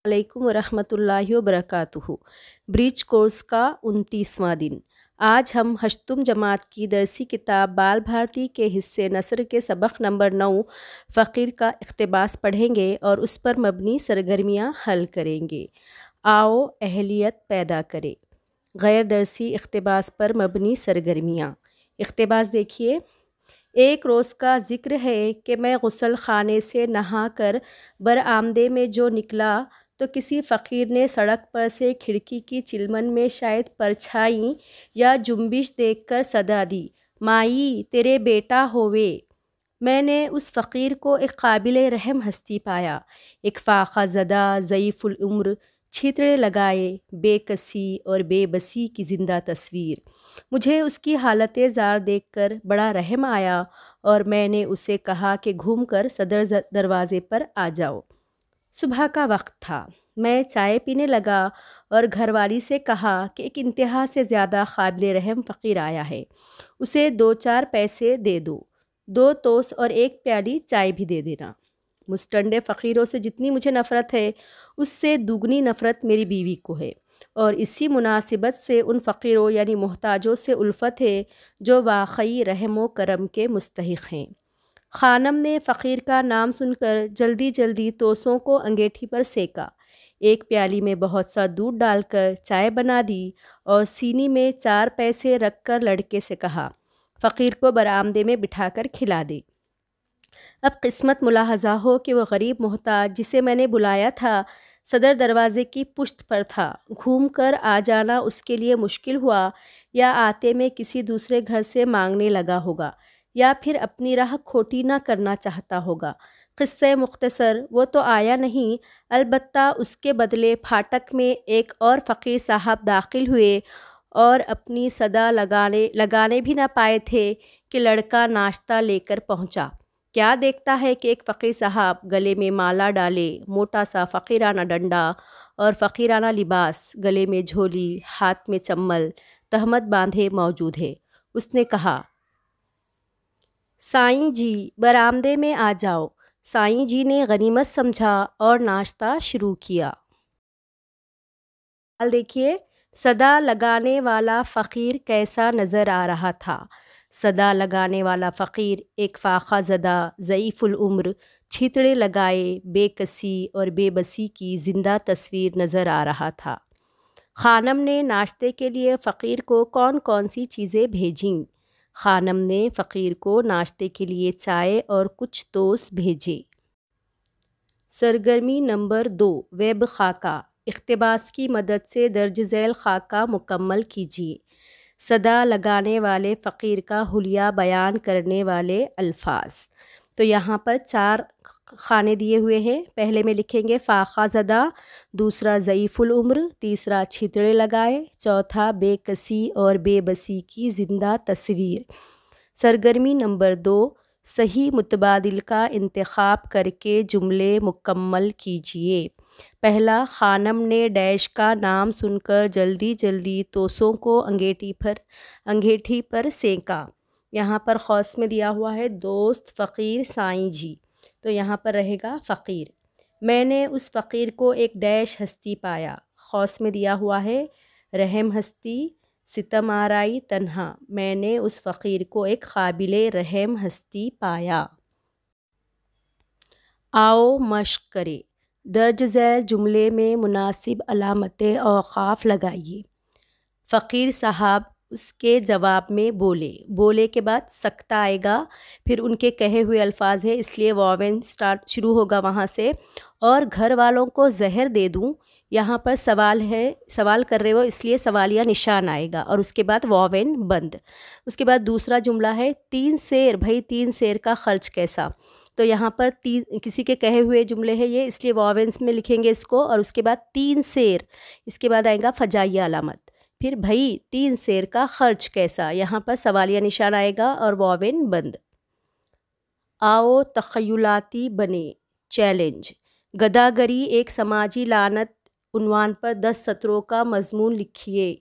علیکم ورحمۃ اللہ وبرکاتہ۔ برج کورس کا 29واں دن۔ آج ہم ہشتم جماعت کی درسی کتاب بال بھارتی کے حصے نثر کے سبق نمبر 9 فقیر کا اقتباس پڑھیں گے اور اس پر مبنی سرگرمیاں حل کریں گے۔ آؤ اہلیت پیدا کرے۔ غیر درسی اقتباس پر مبنی سرگرمیاں۔ اقتباس دیکھیے۔ ایک روز کا ذکر ہے کہ میں غسل خانے سے نہا کر برآمدے میں جو نکلا تو کسی فقیر نے سڑک پر سے کھڑکی کی چلمن میں شاید پرچھائی یا جنبش دیکھ کر صدا دی، مائی تیرے بیٹا ہووے۔ میں نے اس فقیر کو ایک قابل رحم ہستی پایا، ایک فاقہ زدہ ضعیف العمر، چھیتڑے لگائے، بے کسی اور بے بسی کی زندہ تصویر۔ مجھے اس کی حالت زار دیکھ کر بڑا رحم آیا اور میں نے اسے کہا کہ گھوم کر صدر دروازے پر آ جاؤ۔ صبح کا وقت تھا۔ میں چائے پینے لگا اور گھر والی سے کہا کہ ایک انتہا سے زیادہ قابل رحم فقیر آیا ہے، اسے 2-4 پیسے دے دو، 2 توس اور 1 پیالی چائے بھی دے دینا۔ مستنڈے فقیروں سے جتنی مجھے نفرت ہے اس سے دوگنی نفرت میری بیوی کو ہے، اور اسی مناسبت سے ان فقیروں یعنی محتاجوں سے الفت ہے جو واقعی رحم و کرم کے مستحق ہیں۔ خانم نے فقیر کا نام سن کر جلدی جلدی توسوں کو انگیٹھی پر سینکا، ایک پیالی میں بہت سا دودھ ڈال کر چائے بنا دی اور سینی میں 4 پیسے رکھ کر لڑکے سے کہا فقیر کو برآمدے میں بٹھا کر کھلا دے۔ اب قسمت ملاحظہ ہو کہ وہ غریب محتاج جسے میں نے بلایا تھا صدر دروازے کی پشت پر تھا، گھوم کر آ جانا اس کے لیے مشکل ہوا، یا آتے میں کسی دوسرے گھر سے مانگنے لگا ہوگا، یا پھر اپنی راہ کھوٹی نہ کرنا چاہتا ہوگا۔ قصہ مختصر، وہ تو آیا نہیں، البتہ اس کے بدلے پھاٹک میں ایک اور فقیر صاحب داخل ہوئے اور اپنی صدا لگانے بھی نہ پائے تھے کہ لڑکا ناشتہ لے کر پہنچا۔ کیا دیکھتا ہے کہ ایک فقیر صاحب گلے میں مالا ڈالے، موٹا سا فقیرانہ ڈنڈا اور فقیرانہ لباس، گلے میں جھولی، ہاتھ میں چمل، تہمت باندھے موجود ہے۔ اس نے کہا سائیں جی برآمدے میں آ جاؤ۔ سائیں جی نے غنیمت سمجھا اور ناشتہ شروع کیا۔ حال دیکھیے، صدا لگانے والا فقیر کیسا نظر آ رہا تھا۔ صدا لگانے والا فقیر ایک فاقہ زدہ ضعیف العمر، چھیتڑے لگائے، بے کسی اور بے بسی کی زندہ تصویر نظر آ رہا تھا۔ خانم نے ناشتے کے لیے فقیر کو کون کون سی چیزیں بھیجیں؟ خانم نے فقیر کو ناشتے کے لیے چائے اور کچھ توس بھیجے۔ سرگرمی نمبر 2 ویب خاکہ۔ اقتباس کی مدد سے درج ذیل خاکہ مکمل کیجیے۔ صدا لگانے والے فقیر کا حلیہ بیان کرنے والے الفاظ۔ تو یہاں پر 4 خانے دیے ہوئے ہیں۔ پہلے میں لکھیں گے فاقہ زدہ، دوسرا ضعیف العمر، تیسرا چھیتڑے لگائے، چوتھا بے کسی اور بے بسی کی زندہ تصویر۔ سرگرمی نمبر 2 صحیح متبادل کا انتخاب کر کے جملے مکمل کیجیے۔ پہلا، خانم نے ڈیش کا نام سن کر جلدی جلدی توسوں کو انگیٹھی پر سینکا۔ یہاں پر خاص میں دیا ہوا ہے دوست فقیر سائیں جی، تو یہاں پر رہے گا فقیر۔ میں نے اس فقیر کو ایک ڈیش ہستی پایا، خاص میں دیا ہوا ہے رحم ہستی، ستم آرائی تنہا۔ میں نے اس فقیر کو ایک قابل رحم ہستی پایا۔ آؤ مشق کرے۔ درج ذیل جملے میں مناسب علامتیں اوقاف لگائیے۔ فقیر صاحب اس کے جواب میں بولے کے بعد سکتہ آئے گا، پھر ان کے کہے ہوئے الفاظ ہے اس لیے واوین شروع ہوگا وہاں سے۔ اور گھر والوں کو زہر دے دوں، یہاں پر سوال ہے، سوال کر رہے ہو اس لیے سوالیہ نشان آئے گا، اور اس کے بعد واوین بند۔ اس کے بعد دوسرا جملہ ہے 3 سیر، بھائی 3 سیر کا خرچ کیسا؟ تو یہاں پر کسی کے کہے ہوئے جملے ہے یہ، اس لیے واوینس میں لکھیں گے اس کو، اور اس کے بعد 3 سیر، اس کے بعد آئے گا فجائیہ علامت، پھر بھائی 3 سیر کا خرچ کیسا، یہاں پر سوالیہ نشان آئے گا اور واوین بند۔ آؤ تخیلاتی بنے، چیلنج۔ گداگری ایک سماجی لعنت عنوان پر 10 سطروں کا مضمون لکھیے۔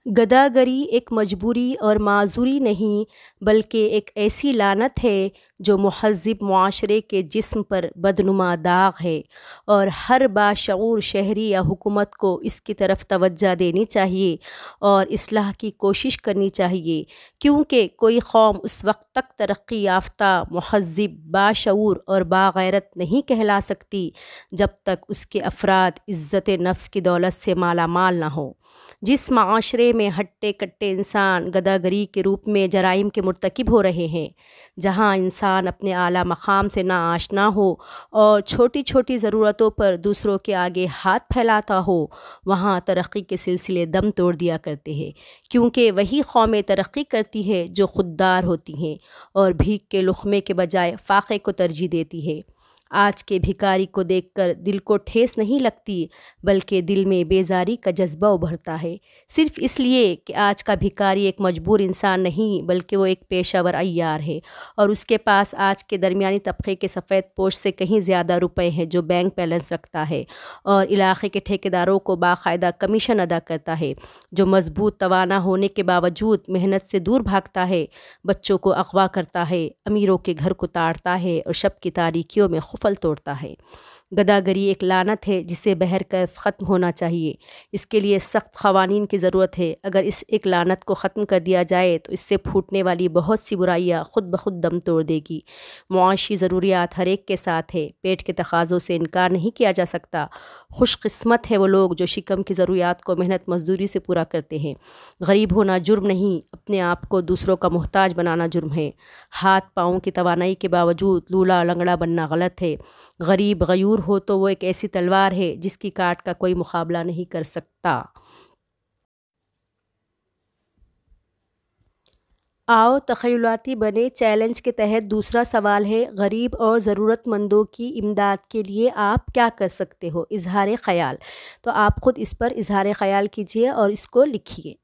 گداگری ایک مجبوری اور معذوری نہیں بلکہ ایک ایسی لعنت ہے جو مہذب معاشرے کے جسم پر بدنما داغ ہے، اور ہر باشعور شہری یا حکومت کو اس کی طرف توجہ دینی چاہیے اور اصلاح کی کوشش کرنی چاہیے، کیونکہ کوئی قوم اس وقت تک ترقی یافتہ، مہذب، باشعور اور باغیرت نہیں کہلا سکتی جب تک اس کے افراد عزت نفس کی دولت سے مالا مال نہ ہوں۔ جس معاشرے میں ہٹے کٹے انسان گداگری کے روپ میں جرائم کے مرتکب ہو رہے ہیں، جہاں انسان اپنے اعلیٰ مقام سے نا آشنا ہو اور چھوٹی چھوٹی ضرورتوں پر دوسروں کے آگے ہاتھ پھیلاتا ہو، وہاں ترقی کے سلسلے دم توڑ دیا کرتے ہیں، کیونکہ وہی قومیں ترقی کرتی ہے جو خوددار ہوتی ہیں اور بھیک کے لقمے کے بجائے فاقے کو ترجیح دیتی ہے۔ آج کے بھکاری کو دیکھ کر دل کو ٹھیس نہیں لگتی بلکہ دل میں بیزاری کا جذبہ ابھرتا ہے، صرف اس لیے کہ آج کا بھکاری ایک مجبور انسان نہیں بلکہ وہ ایک پیشہ ور عیار ہے، اور اس کے پاس آج کے درمیانی طبقے کے سفید پوش سے کہیں زیادہ روپے ہیں جو بینک بیلنس رکھتا ہے اور علاقے کے ٹھیکیداروں کو باقاعدہ کمیشن ادا کرتا ہے، جو مضبوط توانا ہونے کے باوجود محنت سے دور بھاگتا ہے، بچوں کو اغوا کرتا ہے، امیروں کے گھر کو تاڑتا ہے اور شب کی تاریکیوں میں خفل توڑتا ہے۔ گداگری ایک لعنت ہے جسے بہرکیف ختم ہونا چاہیے۔ اس کے لیے سخت قوانین کی ضرورت ہے۔ اگر اس ایک لعنت کو ختم کر دیا جائے تو اس سے پھوٹنے والی بہت سی برائیاں خود بخود دم توڑ دے گی۔ معاشی ضروریات ہر ایک کے ساتھ ہے، پیٹ کے تقاضوں سے انکار نہیں کیا جا سکتا۔ خوش قسمت ہے وہ لوگ جو شکم کی ضروریات کو محنت مزدوری سے پورا کرتے ہیں۔ غریب ہونا جرم نہیں، اپنے آپ کو دوسروں کا محتاج بنانا جرم ہے۔ ہاتھ پاؤں کی توانائی کے باوجود لولا لنگڑا بننا غلط ہے۔ غریب غیور ہو تو وہ ایک ایسی تلوار ہے جس کی کاٹ کا کوئی مقابلہ نہیں کر سکتا۔ آؤ تخیلاتی بنے چیلنج کے تحت دوسرا سوال ہے، غریب اور ضرورت مندوں کی امداد کے لیے آپ کیا کر سکتے ہو؟ اظہار خیال۔ تو آپ خود اس پر اظہار خیال کیجیے اور اس کو لکھیے۔